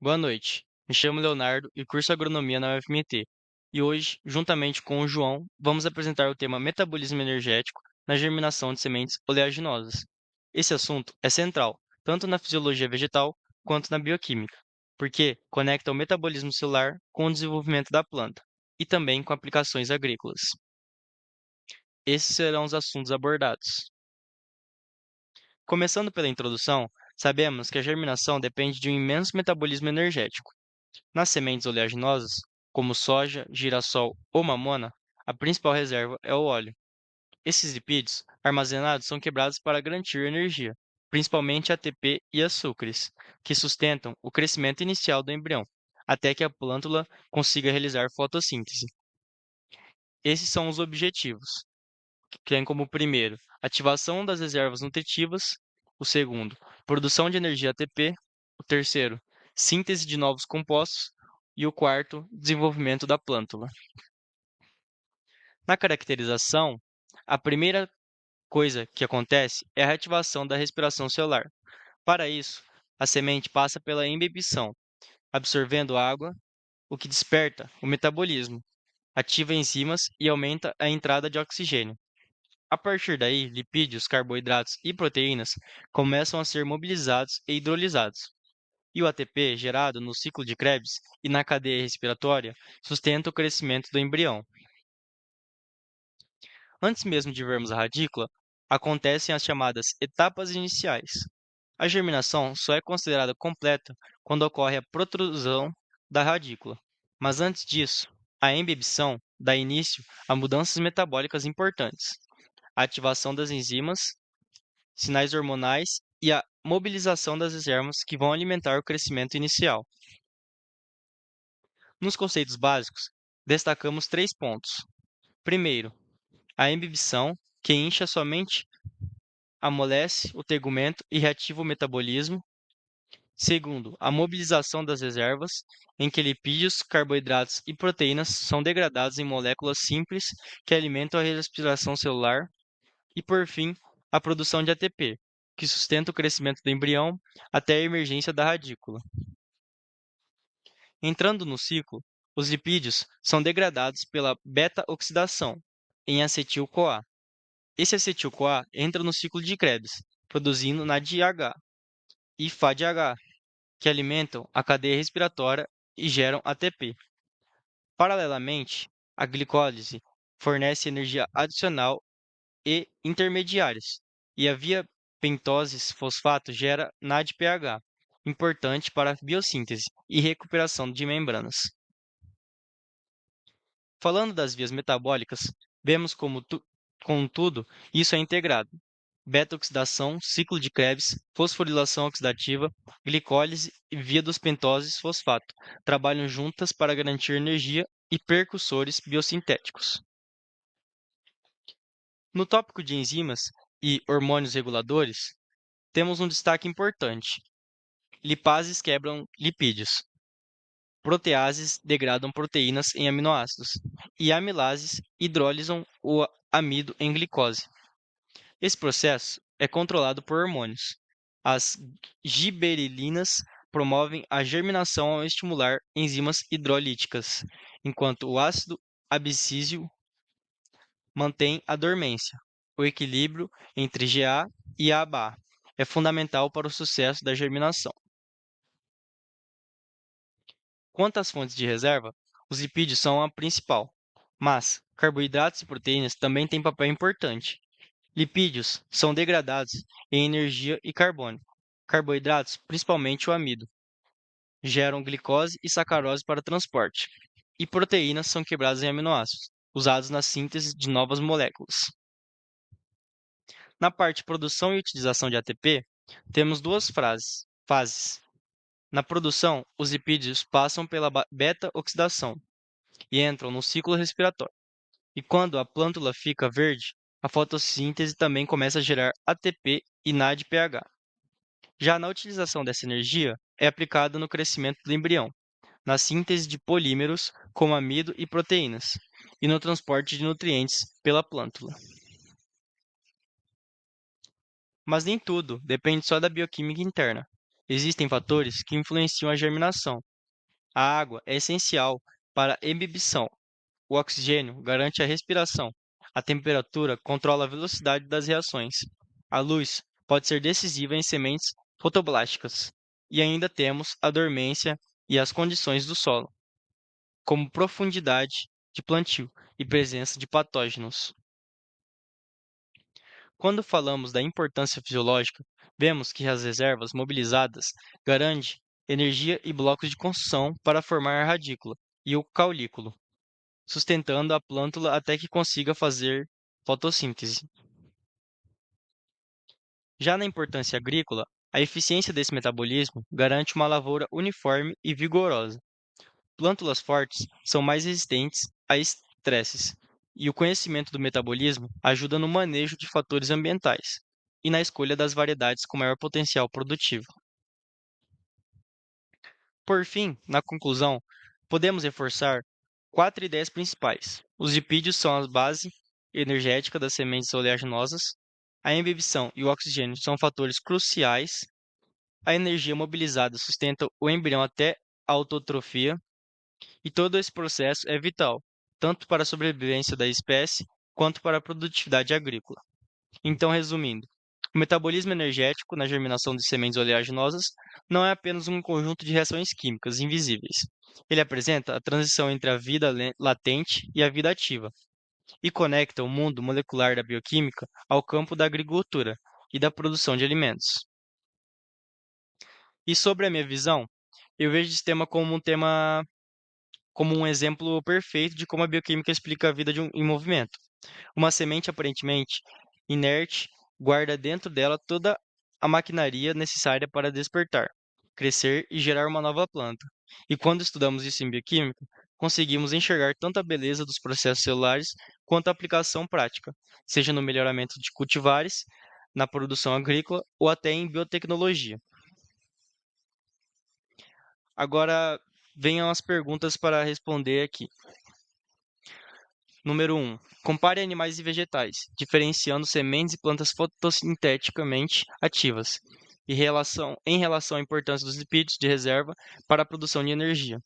Boa noite. Me chamo Leonardo e curso agronomia na UFMT. E hoje, juntamente com o João, vamos apresentar o tema metabolismo energético na germinação de sementes oleaginosas. Esse assunto é central, tanto na fisiologia vegetal quanto na bioquímica, porque conecta o metabolismo celular com o desenvolvimento da planta e também com aplicações agrícolas. Esses serão os assuntos abordados. Começando pela introdução, sabemos que a germinação depende de um imenso metabolismo energético. Nas sementes oleaginosas, como soja, girassol ou mamona, a principal reserva é o óleo. Esses lipídios armazenados são quebrados para garantir energia, principalmente ATP e açúcares, que sustentam o crescimento inicial do embrião, até que a plântula consiga realizar fotossíntese. Esses são os objetivos, que têm como primeiro ativação das reservas nutritivas, o segundo, produção de energia ATP, o terceiro, síntese de novos compostos e o quarto, desenvolvimento da plântula. Na caracterização, a primeira coisa que acontece é a reativação da respiração celular. Para isso, a semente passa pela imbibição, absorvendo água, o que desperta o metabolismo, ativa enzimas e aumenta a entrada de oxigênio. A partir daí, lipídios, carboidratos e proteínas começam a ser mobilizados e hidrolisados. E o ATP, gerado no ciclo de Krebs e na cadeia respiratória, sustenta o crescimento do embrião. Antes mesmo de vermos a radícula, acontecem as chamadas etapas iniciais. A germinação só é considerada completa quando ocorre a protrusão da radícula. Mas antes disso, a embebição dá início a mudanças metabólicas importantes, a ativação das enzimas, sinais hormonais e a mobilização das reservas que vão alimentar o crescimento inicial. Nos conceitos básicos, destacamos três pontos. Primeiro, a embibição, que incha somente amolece o tegumento e reativa o metabolismo. Segundo, a mobilização das reservas, em que lipídios, carboidratos e proteínas são degradados em moléculas simples que alimentam a respiração celular. E, por fim, a produção de ATP, que sustenta o crescimento do embrião até a emergência da radícula. Entrando no ciclo, os lipídios são degradados pela beta-oxidação em acetil-CoA. Esse acetil-CoA entra no ciclo de Krebs, produzindo NADH e FADH, que alimentam a cadeia respiratória e geram ATP. Paralelamente, a glicólise fornece energia adicional e intermediários, e a via pentose-fosfato gera NADPH, importante para a biossíntese e recuperação de membranas. Falando das vias metabólicas, vemos contudo, isso é integrado. Beta-oxidação, ciclo de Krebs, fosforilação oxidativa, glicólise e via dos pentoses fosfato trabalham juntas para garantir energia e precursores biosintéticos. No tópico de enzimas e hormônios reguladores, temos um destaque importante. Lipases quebram lipídios. Proteases degradam proteínas em aminoácidos. E amilases hidrolisam o amido em glicose. Esse processo é controlado por hormônios. As giberelinas promovem a germinação ao estimular enzimas hidrolíticas, enquanto o ácido abscísio mantém a dormência. O equilíbrio entre GA e ABA é fundamental para o sucesso da germinação. Quanto às fontes de reserva, os lipídios são a principal, mas carboidratos e proteínas também têm papel importante. Lipídios são degradados em energia e carbono. Carboidratos, principalmente o amido, geram glicose e sacarose para transporte. E proteínas são quebradas em aminoácidos, usados na síntese de novas moléculas. Na parte produção e utilização de ATP, temos duas fases. Na produção, os lipídios passam pela beta-oxidação e entram no ciclo respiratório. E quando a plântula fica verde, a fotossíntese também começa a gerar ATP e NADPH. Já na utilização dessa energia, é aplicada no crescimento do embrião, na síntese de polímeros como amido e proteínas, e no transporte de nutrientes pela plântula. Mas nem tudo depende só da bioquímica interna. existem fatores que influenciam a germinação. A água é essencial para a ebibição. O oxigênio garante a respiração. A temperatura controla a velocidade das reações. A luz pode ser decisiva em sementes fotoblásticas. E ainda temos a dormência e as condições do solo, como profundidade de plantio e presença de patógenos. Quando falamos da importância fisiológica, vemos que as reservas mobilizadas garantem energia e blocos de construção para formar a radícula e o caulículo, sustentando a plântula até que consiga fazer fotossíntese. Já na importância agrícola, a eficiência desse metabolismo garante uma lavoura uniforme e vigorosa. Plântulas fortes são mais resistentes a estresses, e o conhecimento do metabolismo ajuda no manejo de fatores ambientais e na escolha das variedades com maior potencial produtivo. Por fim, na conclusão, podemos reforçar quatro ideias principais. Os lipídios são a base energética das sementes oleaginosas, a embebição e o oxigênio são fatores cruciais, a energia mobilizada sustenta o embrião até a autotrofia, e todo esse processo é vital, tanto para a sobrevivência da espécie quanto para a produtividade agrícola. Então, resumindo, o metabolismo energético na germinação de sementes oleaginosas não é apenas um conjunto de reações químicas invisíveis. Ele apresenta a transição entre a vida latente e a vida ativa, e conecta o mundo molecular da bioquímica ao campo da agricultura e da produção de alimentos. E sobre a minha visão, eu vejo esse tema como um exemplo perfeito de como a bioquímica explica a vida em movimento. Uma semente aparentemente inerte guarda dentro dela toda a maquinaria necessária para despertar, crescer e gerar uma nova planta. E quando estudamos isso em bioquímica, conseguimos enxergar tanto a beleza dos processos celulares quanto a aplicação prática, seja no melhoramento de cultivares, na produção agrícola ou até em biotecnologia. Agora, venham as perguntas para responder aqui. Número 1. Compare animais e vegetais, diferenciando sementes e plantas fotossinteticamente ativas, em relação à importância dos lipídios de reserva para a produção de energia.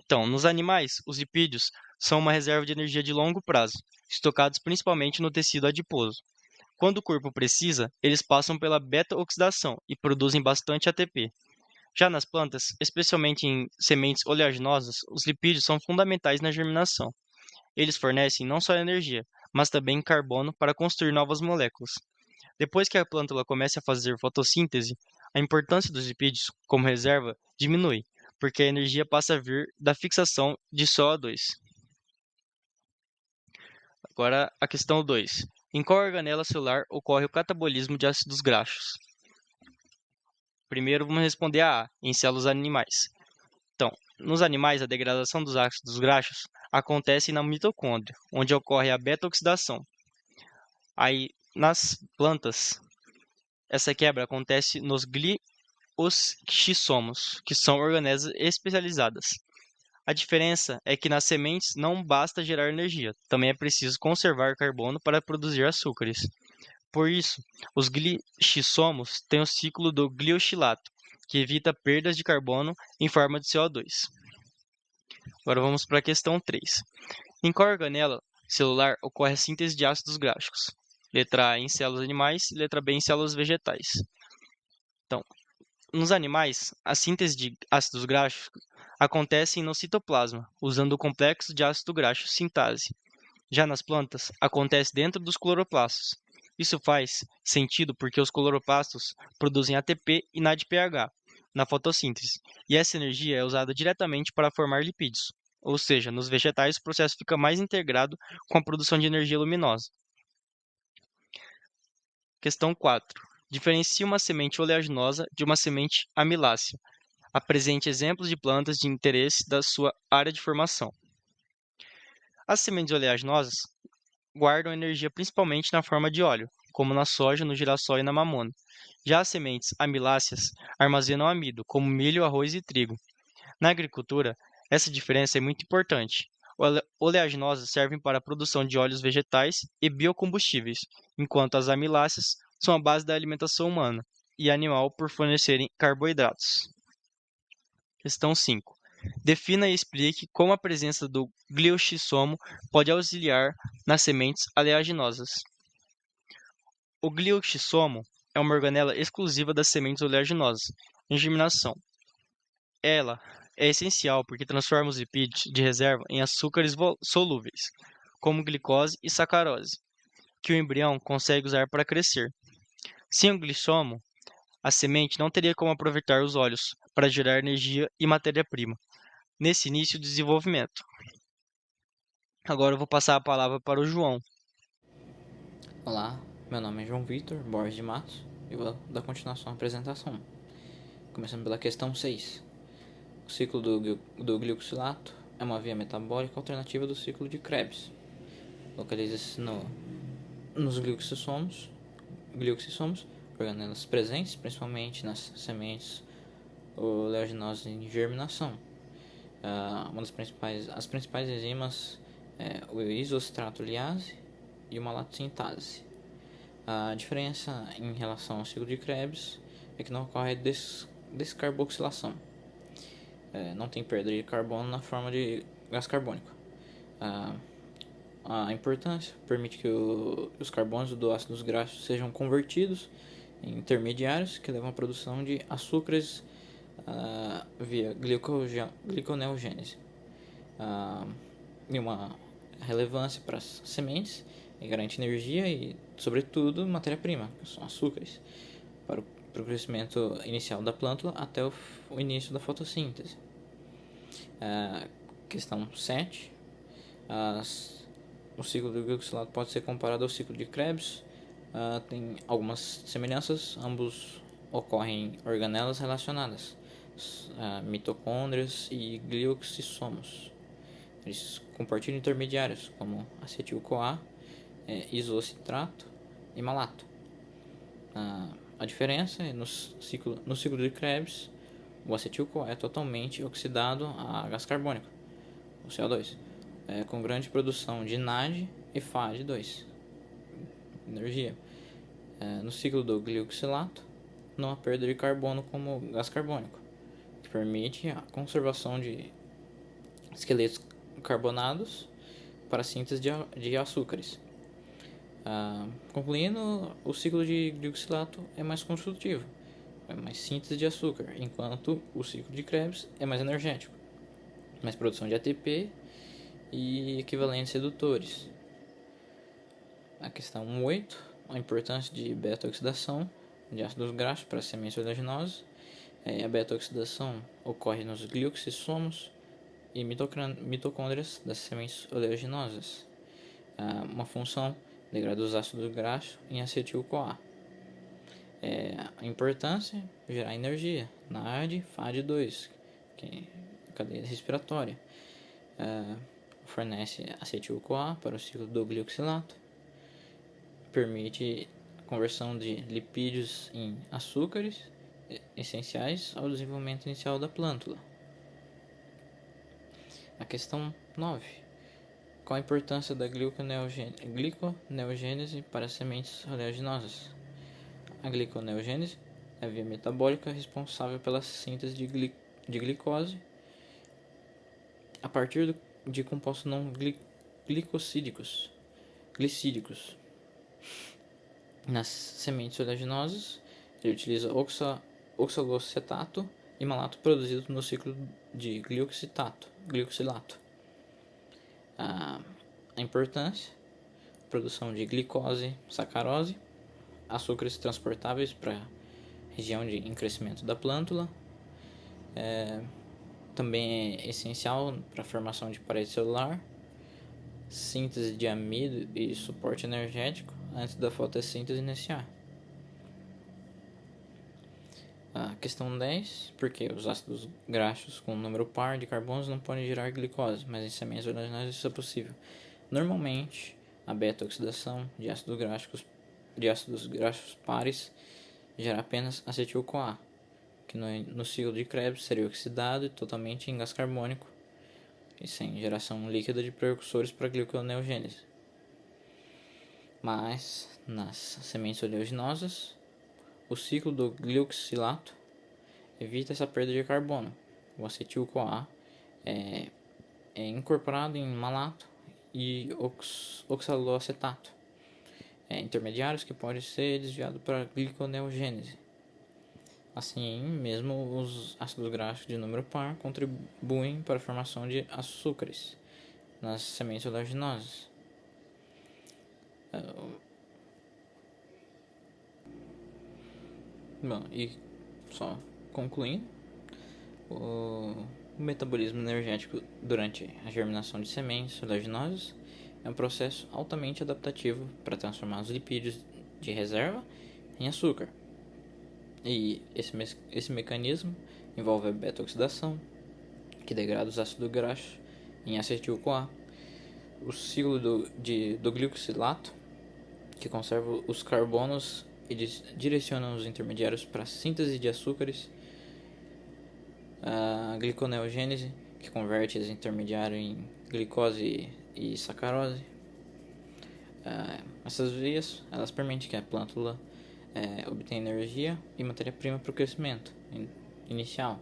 Então, nos animais, os lipídios são uma reserva de energia de longo prazo, estocados principalmente no tecido adiposo. Quando o corpo precisa, eles passam pela beta-oxidação e produzem bastante ATP. Já nas plantas, especialmente em sementes oleaginosas, os lipídios são fundamentais na germinação. Eles fornecem não só energia, mas também carbono para construir novas moléculas. Depois que a plântula começa a fazer fotossíntese, a importância dos lipídios como reserva diminui, porque a energia passa a vir da fixação de CO2. Agora, a questão 2. Em qual organela celular ocorre o catabolismo de ácidos graxos? Primeiro, vamos responder a, em células animais. Então, nos animais, a degradação dos ácidos graxos acontece na mitocôndria, onde ocorre a beta-oxidação. Aí, nas plantas, essa quebra acontece nos glioxissomos, que são organelas especializadas. A diferença é que nas sementes não basta gerar energia, também é preciso conservar carbono para produzir açúcares. Por isso, os glixissomos têm o ciclo do glioxilato, que evita perdas de carbono em forma de CO2. Agora vamos para a questão 3. Em qual organela celular ocorre a síntese de ácidos graxos? Letra A em células animais, letra B em células vegetais. Então, nos animais, a síntese de ácidos graxos acontece no citoplasma, usando o complexo de ácido graxo sintase. Já nas plantas, acontece dentro dos cloroplastos. Isso faz sentido porque os cloroplastos produzem ATP e NADPH na fotossíntese, e essa energia é usada diretamente para formar lipídios. Ou seja, nos vegetais o processo fica mais integrado com a produção de energia luminosa. Questão 4. Diferencie uma semente oleaginosa de uma semente amilácea. Apresente exemplos de plantas de interesse da sua área de formação. As sementes oleaginosas guardam energia principalmente na forma de óleo, como na soja, no girassol e na mamona. Já as sementes amiláceas armazenam amido, como milho, arroz e trigo. Na agricultura, essa diferença é muito importante. Oleaginosas servem para a produção de óleos vegetais e biocombustíveis, enquanto as amiláceas são a base da alimentação humana. e animal por fornecerem carboidratos. Questão 5. Defina e explique como a presença do glioxissomo pode auxiliar nas sementes oleaginosas. O glioxissomo é uma organela exclusiva das sementes oleaginosas em germinação. Ela é essencial porque transforma os lipídios de reserva em açúcares solúveis, como glicose e sacarose, que o embrião consegue usar para crescer. Sem o glissomo, a semente não teria como aproveitar os óleos para gerar energia e matéria-prima nesse início do desenvolvimento. Agora eu vou passar a palavra para o João. Olá, meu nome é João Vitor Borges de Matos e vou dar continuação à apresentação. Começando pela questão 6. O ciclo do glicoxilato é uma via metabólica alternativa do ciclo de Krebs. Localiza-se nos glioxissomos, organelas presentes principalmente nas sementes oleaginosas em germinação. As principais enzimas é o isostratoliase e uma lactosintase. A diferença em relação ao ciclo de Krebs é que não ocorre descarboxilação. Não tem perda de carbono na forma de gás carbônico. A importância permite que os carbonos do ácido graxos sejam convertidos em intermediários que levam à produção de açúcares via gliconeogênese. E uma relevância para as sementes e garante energia e, sobretudo, matéria-prima, que são açúcares, para o crescimento inicial da plântula até o início da fotossíntese. Questão 7. O ciclo do glicoxilato pode ser comparado ao ciclo de Krebs. Tem algumas semelhanças, ambos ocorrem em organelas relacionadas, mitocôndrias e glioxissomos. Eles compartilham intermediários, como acetil-CoA, isocitrato e malato. A diferença é no ciclo de Krebs, o acetil-CoA é totalmente oxidado a gás carbônico, o CO2, com grande produção de NAD e FAD2, energia. No ciclo do glioxilato, não há perda de carbono como gás carbônico, que permite a conservação de esqueletos carbonados para a síntese de açúcares. Concluindo, o ciclo de glioxilato é mais construtivo, é mais síntese de açúcar, enquanto o ciclo de Krebs é mais energético, mais produção de ATP e equivalentes redutores. A questão 8, a importância de beta-oxidação de ácidos graxos para sementes oleaginosas. A beta-oxidação ocorre nos glioxissomos e mitocôndrias das sementes oleaginosas. Uma função degrada os ácidos graxos em acetil-CoA. A importância é gerar energia, NAD, FAD2, que é a cadeia respiratória. Fornece acetil-CoA para o ciclo do glioxilato. Permite a conversão de lipídios em açúcares essenciais ao desenvolvimento inicial da plântula. A questão 9. Qual a importância da gliconeogênese para as sementes oleaginosas? A gliconeogênese é a via metabólica responsável pela síntese de glicose a partir de compostos não glicídicos. Nas sementes oleaginosas, ele utiliza oxalocetato e malato produzido no ciclo de glioxilato. A importância: produção de glicose, sacarose, açúcares transportáveis para a região de crescimento da plântula. Também é essencial para a formação de parede celular, síntese de amido e suporte energético antes da fotossíntese iniciar. A questão 10, porque os ácidos graxos com número par de carbonos não podem gerar glicose, mas em sementes oleaginosas isso é possível. Normalmente, a beta-oxidação de ácidos graxos pares gera apenas acetil-CoA, que no ciclo de Krebs seria oxidado e totalmente em gás carbônico, e sem geração líquida de precursores para gliconeogênese. Mas, nas sementes oleaginosas, O ciclo do glicoxilato evita essa perda de carbono. O acetil-CoA é incorporado em malato e oxaloacetato, intermediários que podem ser desviados para gliconeogênese. Assim, mesmo os ácidos graxos de número par contribuem para a formação de açúcares nas sementes oleaginosas. Bom, e só concluindo, o metabolismo energético durante a germinação de sementes oleaginosas é um processo altamente adaptativo para transformar os lipídios de reserva em açúcar. E esse mecanismo envolve a beta-oxidação, que degrada os ácidos graxos em acetil-CoA, o ciclo do glicoxilato, que conserva os carbonos e direciona os intermediários para a síntese de açúcares, a gliconeogênese, que converte os intermediários em glicose e sacarose. Essas vias elas permitem que a plântula obtenha energia e matéria-prima para o crescimento inicial,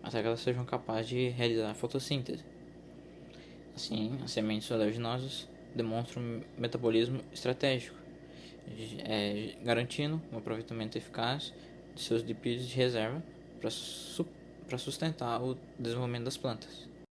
até que elas sejam capazes de realizar a fotossíntese. Assim, as sementes oleaginosas demonstram um metabolismo estratégico, garantindo um aproveitamento eficaz de seus lipídios de reserva para sustentar o desenvolvimento das plantas.